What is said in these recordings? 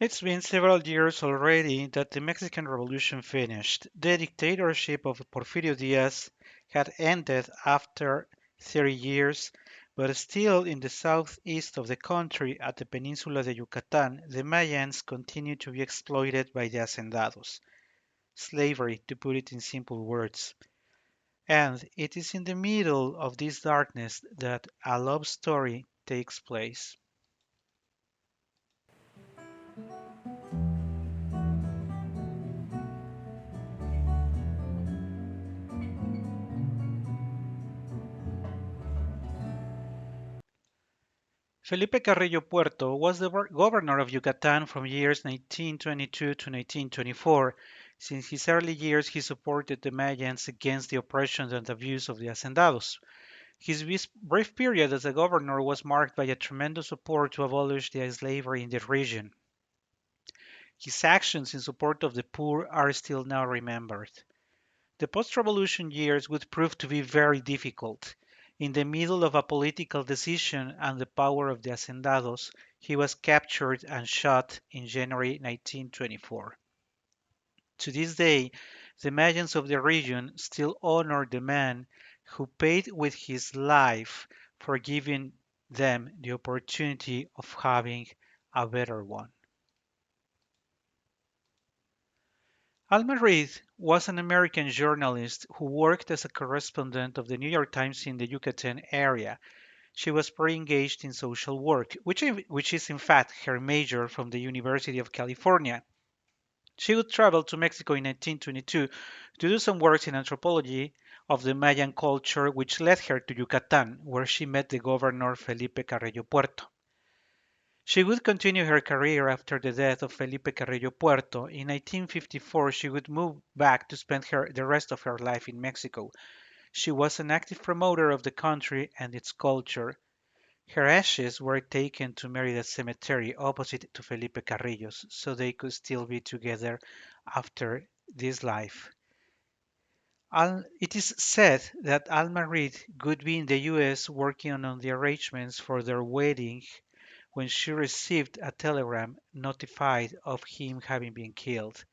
It's been several years already that the Mexican Revolution finished. The dictatorship of Porfirio Diaz had ended after 30 years, but still in the southeast of the country at the Peninsula de Yucatan, the Mayans continued to be exploited by the hacendados. Slavery, to put it in simple words. And it is in the middle of this darkness that a love story takes place. Felipe Carrillo Puerto was the governor of Yucatan from years 1922 to 1924. Since his early years, he supported the Mayans against the oppression and abuse of the hacendados. His brief period as a governor was marked by a tremendous support to abolish the slavery in the region. His actions in support of the poor are still now remembered. The post-revolution years would prove to be very difficult. In the middle of a political decision and the power of the hacendados, he was captured and shot in January 1924. To this day, the Mayans of the region still honor the man who paid with his life for giving them the opportunity of having a better one. Alma Reed was an American journalist who worked as a correspondent of the New York Times in the Yucatan area. She was pre-engaged in social work, which is in fact her major from the University of California. She would travel to Mexico in 1922 to do some work in anthropology of the Mayan culture, which led her to Yucatan, where she met the governor Felipe Carrillo Puerto. She would continue her career after the death of Felipe Carrillo Puerto. In 1954, she would move back to spend the rest of her life in Mexico. She was an active promoter of the country and its culture. Her ashes were taken to Merida Cemetery opposite to Felipe Carrillo's, so they could still be together after this life. It is said that Alma Reed would be in the US working on the arrangements for their wedding when she received a telegram notified of him having been killed.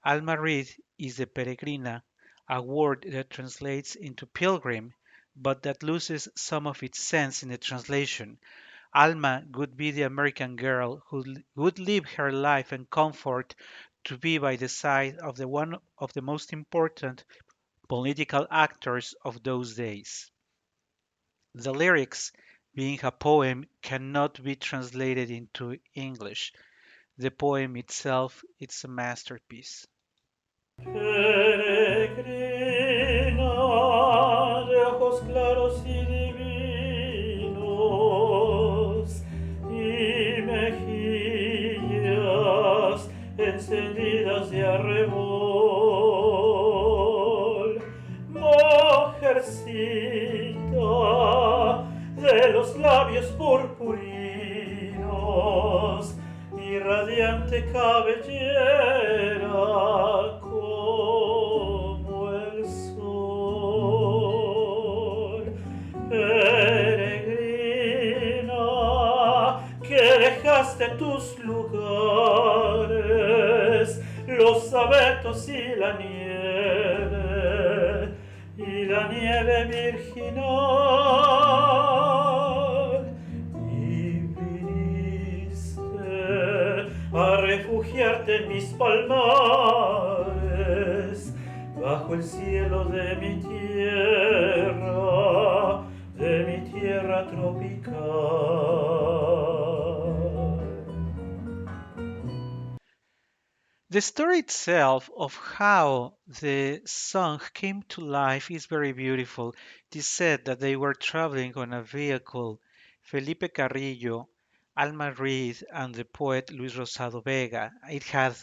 Alma Reed is the Peregrina, a word that translates into pilgrim, but that loses some of its sense in the translation. Alma would be the American girl who would leave her life and comfort to be by the side of the one of the most important political actors of those days. The lyrics, being a poem, cannot be translated into English. The poem itself is a masterpiece. Peregrina de ojos claros y divinos y mejillas encendidas de arrebol, mujercita de los labios purpurinos y radiante cabellera como el sol. Peregrina, que dejaste tus lugares, los abetos y la nieve virginal, y viniste a refugiarte en mis palmares, bajo el cielo de mi tierra tropical. The story itself of how the song came to life is very beautiful. It is said that they were traveling on a vehicle, Felipe Carrillo, Alma Reed, and the poet Luis Rosado Vega. It had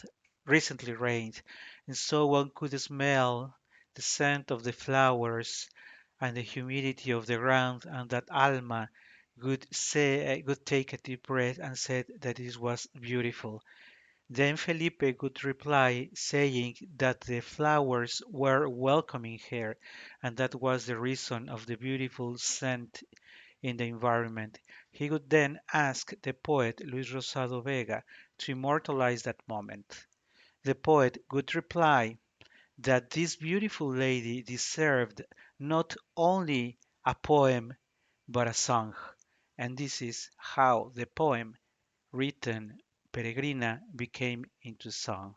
recently rained, and so one could smell the scent of the flowers and the humidity of the ground, and that Alma would take a deep breath and said that it was beautiful. Then Felipe would reply, saying that the flowers were welcoming her, and that was the reason of the beautiful scent in the environment. He would then ask the poet Luis Rosado Vega to immortalize that moment. The poet would reply that this beautiful lady deserved not only a poem but a song. And this is how the poem written Peregrina became into song.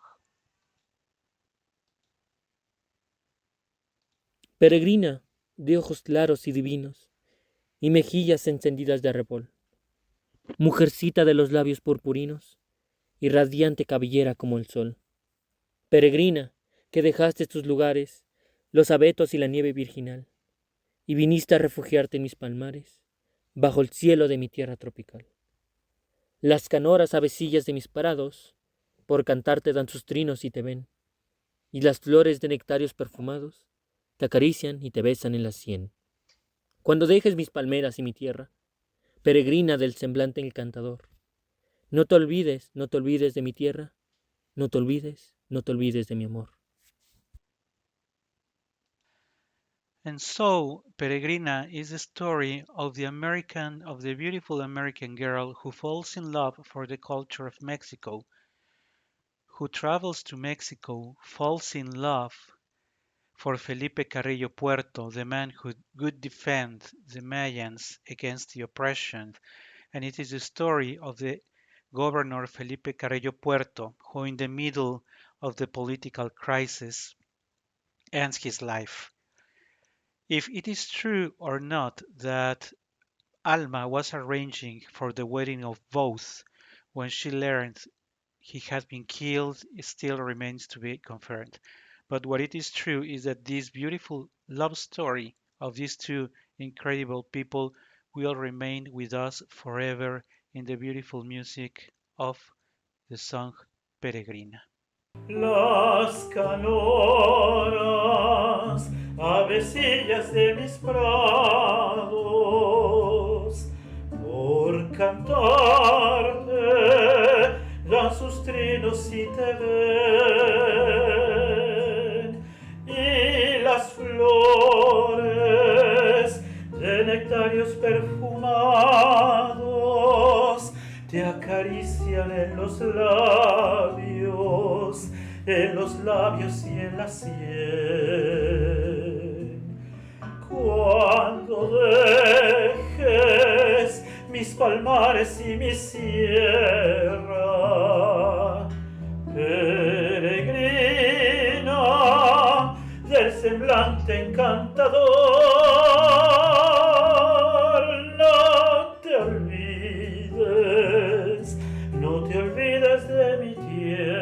Peregrina, de ojos claros y divinos, y mejillas encendidas de arrebol, mujercita de los labios purpurinos, y radiante cabellera como el sol. Peregrina, que dejaste tus lugares, los abetos y la nieve virginal, y viniste a refugiarte en mis palmares, bajo el cielo de mi tierra tropical. Las canoras avecillas de mis prados, por cantarte dan sus trinos y te ven, y las flores de nectarios perfumados, te acarician y te besan en la sien. Cuando dejes mis palmeras y mi tierra, peregrina del semblante encantador, no te olvides, no te olvides de mi tierra, no te olvides, no te olvides de mi amor. And so, Peregrina is the story of the beautiful American girl who falls in love for the culture of Mexico, who travels to Mexico, falls in love for Felipe Carrillo Puerto, the man who would defend the Mayans against the oppression, and it is the story of the governor Felipe Carrillo Puerto, who in the middle of the political crisis ends his life. If it is true or not that Alma was arranging for the wedding of both when she learned he had been killed, it still remains to be confirmed. But what it is true is that this beautiful love story of these two incredible people will remain with us forever in the beautiful music of the song Peregrina. Las canoras, avecillas de mis prados, por cantarte, dan sus trinos y te ven, y las flores de nectarios perfumados te acarician en los labios y en la sien. Cuando dejes mis palmares y mi sierra, peregrina del semblante encantador, no te olvides de mi tierra.